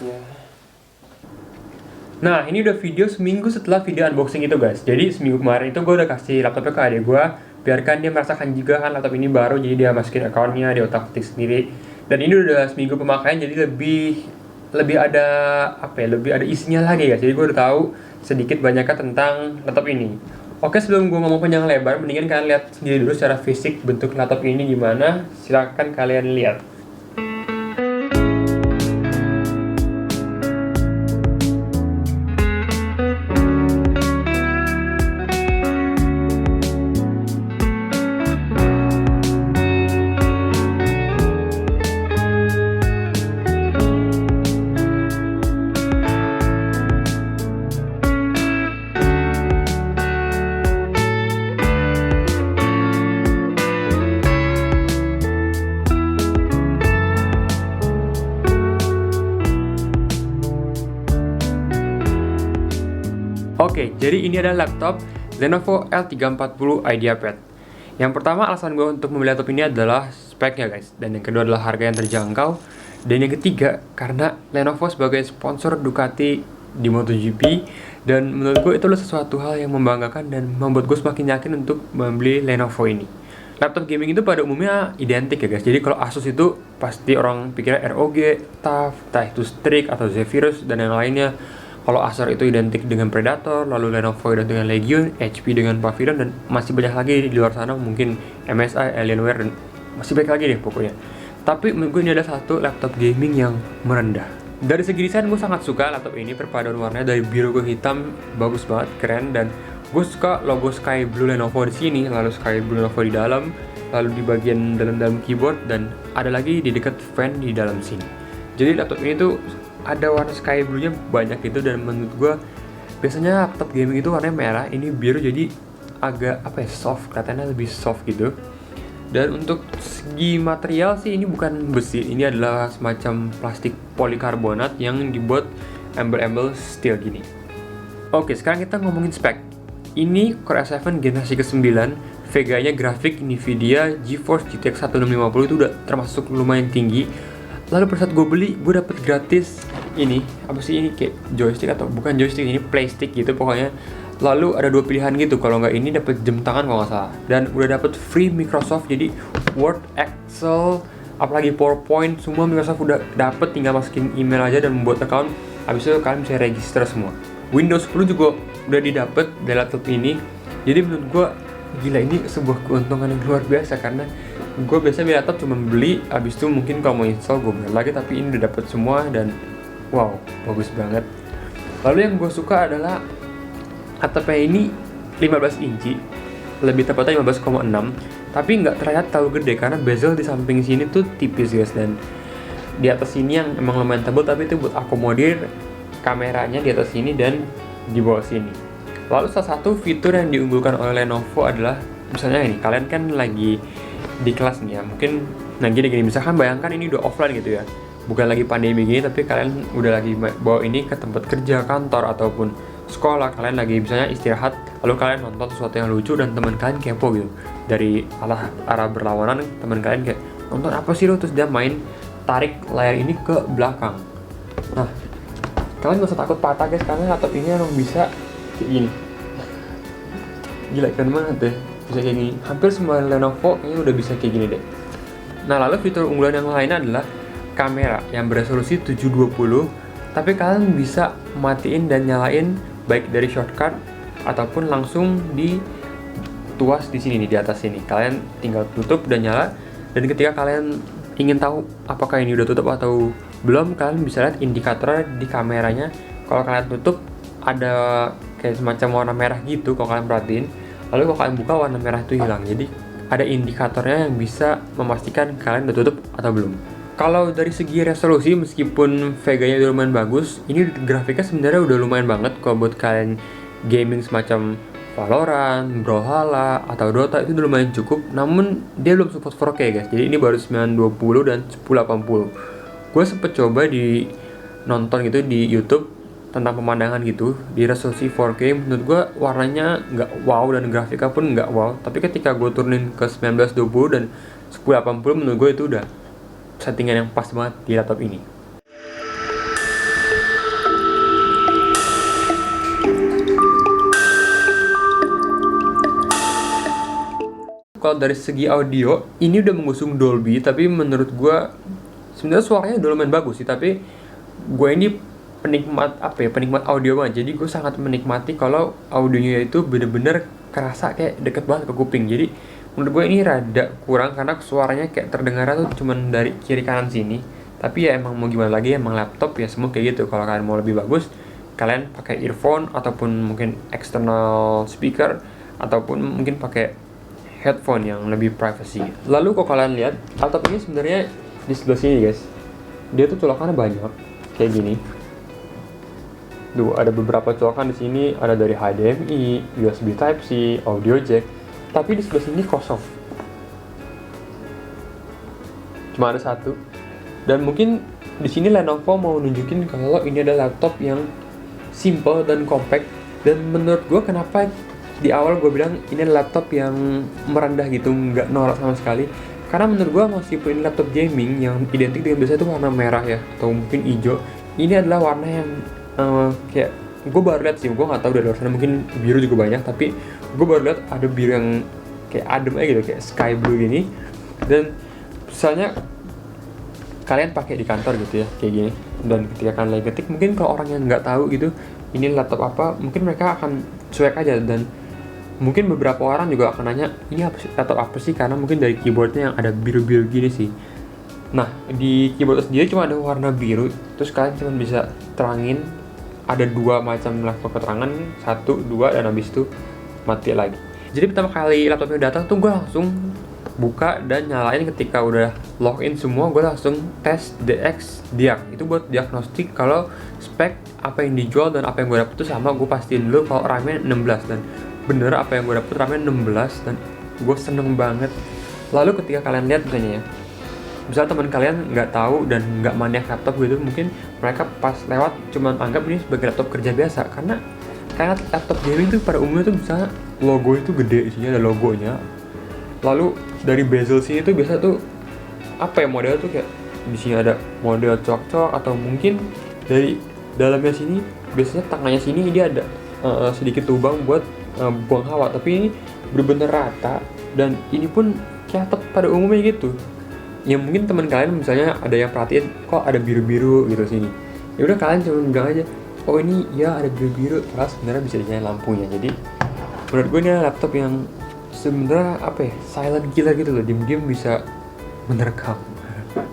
boxnya. Nah, ini udah video seminggu setelah video unboxing itu guys. Jadi seminggu kemarin itu gue udah kasih laptopnya ke adik gue, biarkan dia merasakan juga kan laptop ini baru, jadi dia masukin akunnya, dia otak-atik sendiri. Dan ini udah seminggu pemakaian, jadi lebih ada lebih ada isinya lagi guys. Jadi gue udah tahu sedikit banyaknya tentang laptop ini. Oke, sebelum gue ngomong panjang lebar, mendingan kalian lihat sendiri dulu secara fisik bentuk laptop ini gimana. Silahkan kalian lihat. Oke, jadi ini adalah laptop Lenovo L340 IdeaPad. Yang pertama alasan gue untuk membeli laptop ini adalah speknya guys. Dan yang kedua adalah harga yang terjangkau. Dan yang ketiga, karena Lenovo sebagai sponsor Ducati di MotoGP. Dan menurut gue itu adalah sesuatu hal yang membanggakan dan membuat gue semakin yakin untuk membeli Lenovo ini. Laptop gaming itu pada umumnya identik ya guys. Jadi kalau Asus itu pasti orang pikirnya ROG, TUF, entah itu Strix atau Zephyrus dan yang lainnya. Kalau Acer itu identik dengan Predator, lalu Lenovo identik dengan Legion, HP dengan Pavilion, dan masih banyak lagi di luar sana, mungkin MSI, Alienware, dan masih banyak lagi deh pokoknya. Tapi menurut gue ini adalah satu laptop gaming yang merendah. Dari segi desain gue sangat suka laptop ini, perpaduan warnanya dari biru ke hitam, bagus banget, keren, dan gue suka logo Sky Blue Lenovo di sini, lalu Sky Blue Lenovo di dalam, lalu di bagian dalam keyboard, dan ada lagi di dekat fan di dalam sini. Jadi laptop ini tuh ada warna sky blue-nya banyak gitu, dan menurut gue biasanya laptop gaming itu warnanya merah, ini biru jadi agak soft, kelihatannya lebih soft gitu. Dan untuk segi material sih ini bukan besi, ini adalah semacam plastik polikarbonat yang dibuat embel-embel steel gini. Oke, sekarang kita ngomongin spek. Ini Core i7 generasi ke-9, Vega-nya grafik Nvidia GeForce GTX 1650 itu udah termasuk lumayan tinggi. Lalu pada saat gue beli, gue dapet gratis ini, kayak joystick atau bukan joystick, ini playstick gitu pokoknya. Lalu ada dua pilihan gitu, kalau nggak ini dapet jam tangan kalau nggak salah. Dan udah dapet free Microsoft, jadi Word, Excel, apalagi PowerPoint, semua Microsoft udah dapet, tinggal masukin email aja dan membuat account. Habis itu kalian bisa register semua. Windows 10 juga udah didapet dari laptop ini. Jadi menurut gue, gila, ini sebuah keuntungan yang luar biasa, karena gue biasa beli laptop cuma beli, abis itu mungkin kalau mau install gue beli lagi, tapi ini udah dapet semua dan wow, bagus banget. Lalu yang gue suka adalah laptopnya ini 15 inci, lebih tepatnya 15,6, tapi nggak terlihat terlalu gede karena bezel di samping sini tuh tipis guys, dan di atas sini yang emang lumayan tebal, tapi itu buat akomodir kameranya di atas sini dan di bawah sini. Lalu salah satu fitur yang diunggulkan oleh Lenovo adalah misalnya ini, kalian kan lagi di kelas nih ya, mungkin gini, misalkan bayangkan ini udah offline gitu ya, bukan lagi pandemi gini, tapi kalian udah lagi bawa ini ke tempat kerja, kantor, ataupun sekolah, kalian lagi misalnya istirahat, lalu kalian nonton sesuatu yang lucu dan teman kalian kepo gitu, dari arah berlawanan teman kalian kayak, nonton apa sih lo, terus dia main tarik layar ini ke belakang. Nah, kalian gak usah takut patah guys, karena laptop ini emang bisa kayak gini. Gila, keren banget deh, bisa kayak gini. Hampir semua Lenovo kayaknya udah bisa kayak gini deh. Nah, lalu fitur unggulan yang lain adalah kamera yang beresolusi 720, tapi kalian bisa matiin dan nyalain baik dari shortcut ataupun langsung di tuas di sini nih, di atas sini. Kalian tinggal tutup dan nyala, dan ketika kalian ingin tahu apakah ini udah tutup atau belum, kalian bisa lihat indikator di kameranya. Kalau kalian tutup ada kayak semacam warna merah gitu kalau kalian perhatiin. Lalu kalau kalian buka, warna merah itu hilang. Jadi ada indikatornya yang bisa memastikan kalian udah tutup atau belum. Kalau dari segi resolusi, meskipun Vega-nya udah lumayan bagus, ini grafiknya sebenarnya udah lumayan banget kalau buat kalian gaming semacam Valorant, Brawlhalla, atau Dota, itu udah lumayan cukup. Namun dia belum support 4K guys, jadi ini baru 920 dan 1080. Gue sempet coba di nonton gitu di YouTube tentang pemandangan gitu di resolusi 4K, menurut gue warnanya nggak wow dan grafiknya pun nggak wow. Tapi ketika gue turunin ke 1920 dan 1080, menurut gue itu udah settingan yang pas banget di laptop ini. kalau dari segi audio ini udah mengusung Dolby, tapi menurut gue sebenarnya suaranya udah lumayan bagus sih. Tapi gue ini penikmat audio banget, jadi gue sangat menikmati kalau audionya itu bener-bener kerasa kayak deket banget ke kuping. Jadi menurut gue ini rada kurang karena suaranya kayak terdengarnya tuh cuman dari kiri kanan sini. Tapi ya emang mau gimana lagi, emang laptop ya semua kayak gitu. Kalau kalian mau lebih bagus, kalian pakai earphone ataupun mungkin external speaker ataupun mungkin pakai headphone yang lebih privacy. Lalu kalau kalian lihat laptop ini sebenarnya di sebelah sini guys, dia tuh colokannya banyak kayak gini. Duh, ada beberapa colokan di sini, ada dari HDMI, USB Type-C, audio jack. Tapi di sebelah sini kosong. Cuma ada satu. Dan mungkin di sini Lenovo mau nunjukin kalau ini adalah laptop yang simple dan compact. Dan menurut gue kenapa di awal gue bilang ini laptop yang merendah gitu, nggak norak sama sekali. Karena menurut gue meskipun ini laptop gaming yang identik dengan biasanya itu warna merah ya, atau mungkin hijau, ini adalah warna yang kayak gue baru lihat sih, gue nggak tahu dari luar sana, mungkin biru juga banyak, tapi gue baru lihat ada biru yang kayak adem aja gitu, kayak sky blue gini. Dan misalnya kalian pakai di kantor gitu ya, kayak gini, dan ketika kalian lagi ketik, mungkin kalau orang yang nggak tahu gitu ini laptop apa, mungkin mereka akan cuek aja. Dan mungkin beberapa orang juga akan nanya ini apa sih, laptop apa sih, karena mungkin dari keyboardnya yang ada biru-biru gini sih. Nah, di keyboard sendiri cuma ada warna biru, terus kalian cuma bisa terangin ada dua macam level keterangan, 1, 2, dan habis itu mati lagi. Jadi pertama kali laptopnya datang tuh gue langsung buka dan nyalain. Ketika udah login semua, gue langsung tes DX Diag. Itu buat diagnostik kalau spek apa yang dijual dan apa yang gue dapet tuh sama. Gue pastiin dulu kalau RAM-nya 16, dan bener apa yang gue dapet RAM-nya 16, dan gue seneng banget. Lalu ketika kalian lihat misalnya ya, misalnya teman kalian nggak tahu dan nggak maniak laptop gitu, mungkin mereka pas lewat cuman anggap ini sebagai laptop kerja biasa. Karena laptop gaming tuh pada umumnya tuh misalnya logo itu gede, isinya ada logonya. Lalu dari bezel sini tuh biasa tuh apa ya, model tuh kayak di sini ada model cok-cok, atau mungkin dari dalamnya sini biasanya tangannya sini dia ada sedikit lubang buat buang hawa. Tapi ini bener-bener rata, dan ini pun kayak laptop pada umumnya gitu. Ya mungkin teman kalian misalnya ada yang perhatiin kok ada biru-biru gitu sini, ya udah kalian cuma bilang aja, oh ini ya ada biru-biru, terus sebenarnya bisa dinyalain lampunya. Jadi menurut gue ini laptop yang sebenarnya apa ya, silent killer gitu loh, diem-diem bisa menerkam.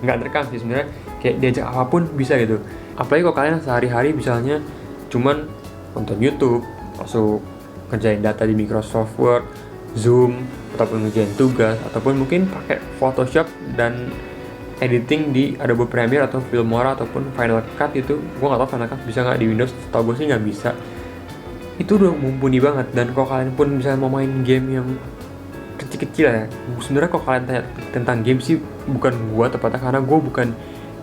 Nggak nerekam sih sebenarnya, kayak diajak apapun bisa gitu. Apalagi kalau kalian sehari-hari misalnya cuman nonton YouTube, langsung kerjain data di Microsoft Word, Zoom, ataupun ngerjain tugas, ataupun mungkin pakai Photoshop dan editing di Adobe Premiere atau Filmora ataupun Final Cut. Itu gue nggak tahu Final Cut bisa nggak di Windows, tau gue sih nggak bisa. Itu udah mumpuni banget. Dan kalau kalian pun bisa mau main game yang kecil-kecil ya, sebenarnya kalau kalian tanya tentang game sih bukan gue tepatnya, karena gue bukan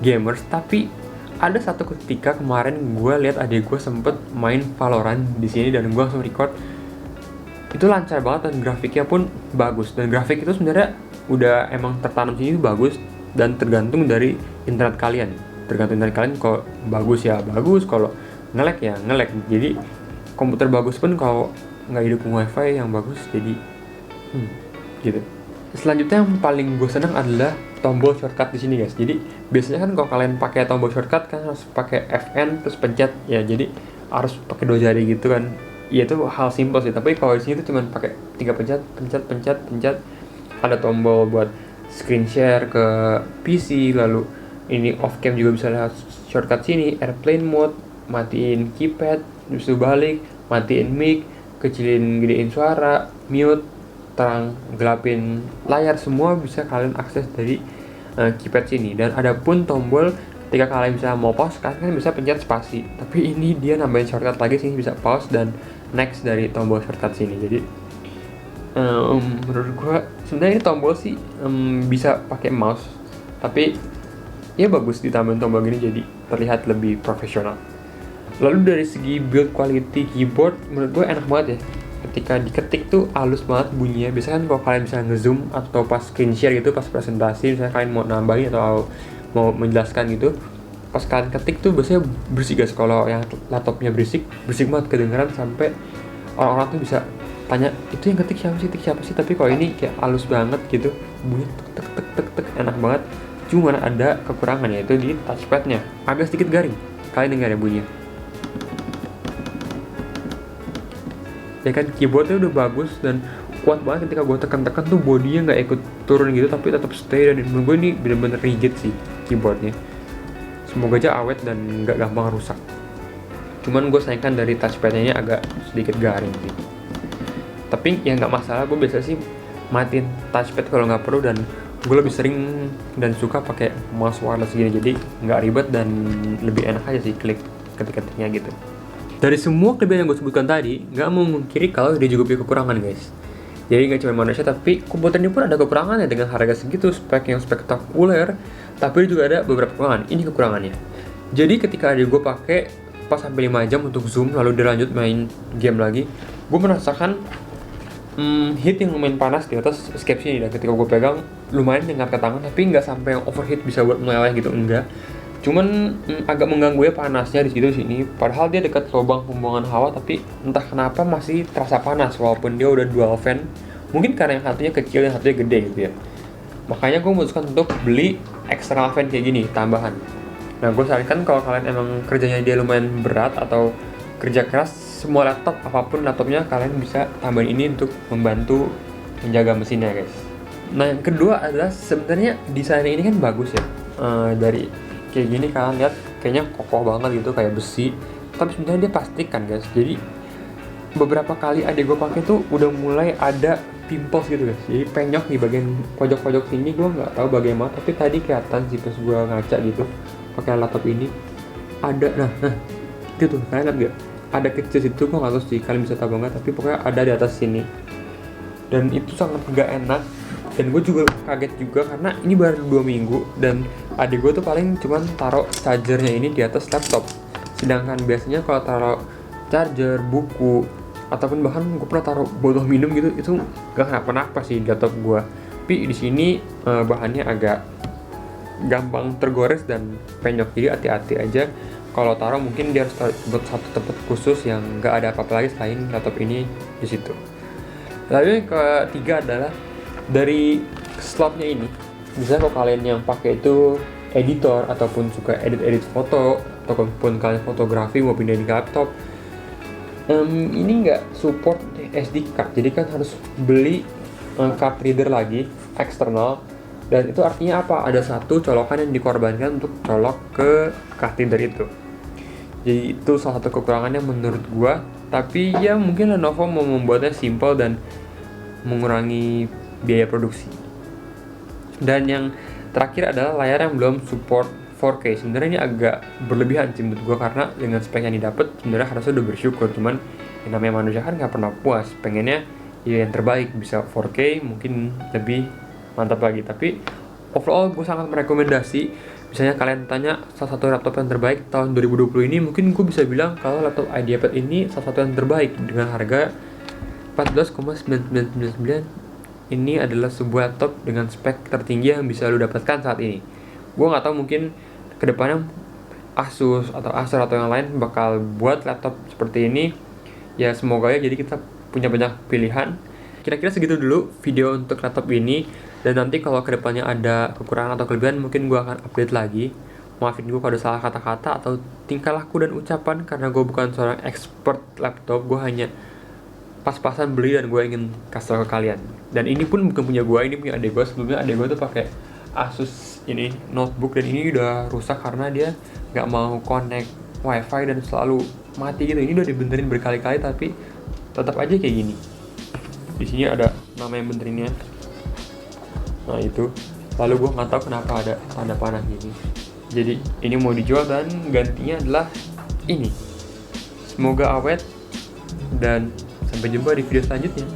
gamers. Tapi ada satu ketika kemarin gue lihat adik gue sempet main Valorant di sini, dan gue langsung record. Itu lancar banget dan grafiknya pun bagus. Dan grafik itu sebenarnya udah emang tertanam sini bagus, dan tergantung dari internet kalian. Tergantung internet kalian, kalau bagus ya bagus, kalau nge-lag ya nge-lag. Jadi komputer bagus pun kalau nggak didukung wifi yang bagus, jadi gitu. Selanjutnya yang paling gue senang adalah tombol shortcut di sini guys. Jadi biasanya kan kalau kalian pakai tombol shortcut kan harus pakai Fn terus pencet ya, jadi harus pakai 2 jari gitu kan. Ya itu hal simpel sih, tapi kalau di sini tuh cuma pakai 3 pencet. Ada tombol buat screen share ke PC, lalu ini off cam juga bisa lihat shortcut sini, airplane mode, matiin keypad, bisa balik, matiin mic, kecilin gedein suara, mute, terang gelapin layar, semua bisa kalian akses dari keypad sini. Dan ada pun tombol ketika kalian bisa mau pause, kalian kan bisa pencet spasi, tapi ini dia nambahin shortcut lagi sini, bisa pause dan next dari tombol shortcut sini. Jadi menurut gua sebenarnya ini tombol sih bisa pakai mouse, tapi ya bagus ditambahin tombol gini jadi terlihat lebih profesional. Lalu dari segi build quality keyboard, menurut gua enak banget ya. Ketika diketik tuh halus banget bunyinya. Biasanya kan kalau kalian bisa nge-zoom atau pas screen share gitu, pas presentasi misalnya kalian mau nambahin atau mau menjelaskan gitu, pas kalian ketik tuh biasanya bersih guys. Kalau yang laptopnya berisik banget kedengeran, sampai orang-orang tuh bisa tanya itu yang ketik siapa sih, tapi kalau ini kayak halus banget gitu, bunyi tek tek tek tek enak banget. Cuman ada kekurangan, yaitu di touchpadnya agak sedikit garing. Kalian dengar ya bunyinya ya kan. Keyboardnya udah bagus dan kuat banget, ketika gue tekan-tekan tuh bodinya nggak ikut turun gitu, tapi tetap stay. Dan menurut gue ini bener-bener rigid sih keyboardnya. Semoga aja awet dan nggak gampang rusak. Cuman gue sayangkan dari touchpadnya ini agak sedikit garing sih. Tapi ya nggak masalah, gue biasa sih matiin touchpad kalau nggak perlu, dan gue lebih sering dan suka pakai mouse wireless gini, jadi nggak ribet dan lebih enak aja sih klik ketik-ketiknya gitu. Dari semua kelebihan yang gue sebutkan tadi, nggak mau mengkiri kalau dia juga punya kekurangan guys. Jadi nggak cuma manusia, tapi komputer ini pun ada kekurangannya. Dengan harga segitu, spek yang spektakuler, tapi juga ada beberapa kekurangan. Ini kekurangannya. Jadi ketika adik gue pakai pas sampai 5 jam untuk zoom, lalu dia lanjut main game lagi, gue merasakan heat yang lumayan panas di atas escape sini. Dan ketika gue pegang lumayan nyengat ke tangan, tapi nggak sampai yang overheat bisa buat meleleh gitu, enggak. Cuman agak mengganggu ya panasnya di situ sini. Padahal dia dekat lubang pembuangan hawa, tapi entah kenapa masih terasa panas walaupun dia udah dual fan. Mungkin karena yang satunya kecil, yang satunya gede gitu ya. Makanya gue memutuskan untuk beli external fan kayak gini, tambahan. Nah, gue sarankan kalau kalian emang kerjanya dia lumayan berat atau kerja keras, semua laptop, apapun laptopnya, kalian bisa tambahin ini untuk membantu menjaga mesinnya guys. Nah, yang kedua adalah sebenarnya desainnya ini kan bagus ya. Dari kayak gini kalian lihat kayaknya kokoh banget gitu, kayak besi. Tapi sebenarnya dia plastik kan guys. Jadi beberapa kali adik gue pakai tuh udah mulai ada pimples gitu guys. Jadi penyok di bagian pojok-pojok sini, gue nggak tahu bagaimana. Tapi tadi kelihatan sih pas gue ngaca gitu pakai laptop ini ada. Nah itu tuh kalian lihat gak? Ada kecil situ, gue nggak tahu sih kalian bisa tahu banget, tapi pokoknya ada di atas sini. Dan itu sangat gak enak. Dan gue juga kaget juga karena ini baru 2 minggu dan adik gue tuh paling cuman taruh chargernya ini di atas laptop. Sedangkan biasanya kalau taruh charger, buku, ataupun bahkan gue pernah taruh botol minum gitu, itu gak kenapa-napa sih di laptop gue. Tapi di sini bahannya agak gampang tergores dan penyok, jadi hati-hati aja kalau taruh. Mungkin dia harus buat satu tempat khusus yang gak ada apa-apa lagi selain laptop ini di situ. Lalu yang ketiga adalah dari slotnya ini. Misalnya kalau kalian yang pakai itu editor ataupun suka edit foto, ataupun kalian fotografi mau pindahin ke laptop, ini nggak support SD card, jadi kan harus beli card reader lagi eksternal. Dan itu artinya apa? Ada satu colokan yang dikorbankan untuk colok ke card reader itu. Jadi itu salah satu kekurangannya menurut gua. Tapi ya mungkin Lenovo mau membuatnya simple dan mengurangi biaya produksi. Dan yang terakhir adalah layar yang belum support 4K. Sebenarnya ini agak berlebihan sih menurut gue, karena dengan spek yang didapat sebenarnya harusnya udah bersyukur. Cuman yang namanya manusia kan nggak pernah puas, pengennya ya yang terbaik, bisa 4K mungkin lebih mantap lagi. Tapi overall gue sangat merekomendasi. Misalnya kalian tanya salah satu laptop yang terbaik tahun 2020 ini, mungkin gue bisa bilang kalau laptop IdeaPad ini salah satu yang terbaik dengan harga 14,9999. Ini adalah sebuah laptop dengan spek tertinggi yang bisa lo dapatkan saat ini. Gue nggak tahu, mungkin kedepannya Asus atau Acer atau yang lain bakal buat laptop seperti ini. Ya semoga ya, jadi kita punya banyak pilihan. Kira-kira segitu dulu video untuk laptop ini. Dan nanti kalau kedepannya ada kekurangan atau kelebihan, mungkin gue akan update lagi. Maafin gue kalau ada salah kata-kata atau tingkah laku dan ucapan, karena gue bukan seorang expert laptop. Gue hanya pas-pasan beli dan gue ingin kasih tau ke kalian. Dan ini pun bukan punya gue, ini punya adik gue. Sebelumnya adik gue tuh pakai Asus ini notebook, dan ini udah rusak karena dia nggak mau connect wifi dan selalu mati gitu. Ini udah dibenerin berkali-kali tapi tetap aja kayak gini. Di sini ada nama yang benerinnya. Nah itu. Lalu gue nggak tahu kenapa ada tanda panah gini. Jadi ini mau dijual dan gantinya adalah ini. Semoga awet dan sampai jumpa di video selanjutnya.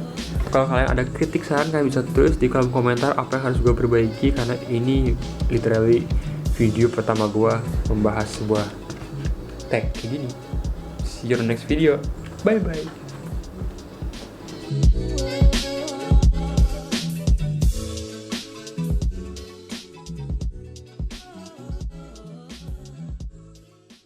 Kalau kalian ada kritik saran, kalian bisa tulis di kolom komentar apa yang harus gue perbaiki, karena ini literally video pertama gue membahas sebuah tech kayak gini. See you on the next video. Bye bye.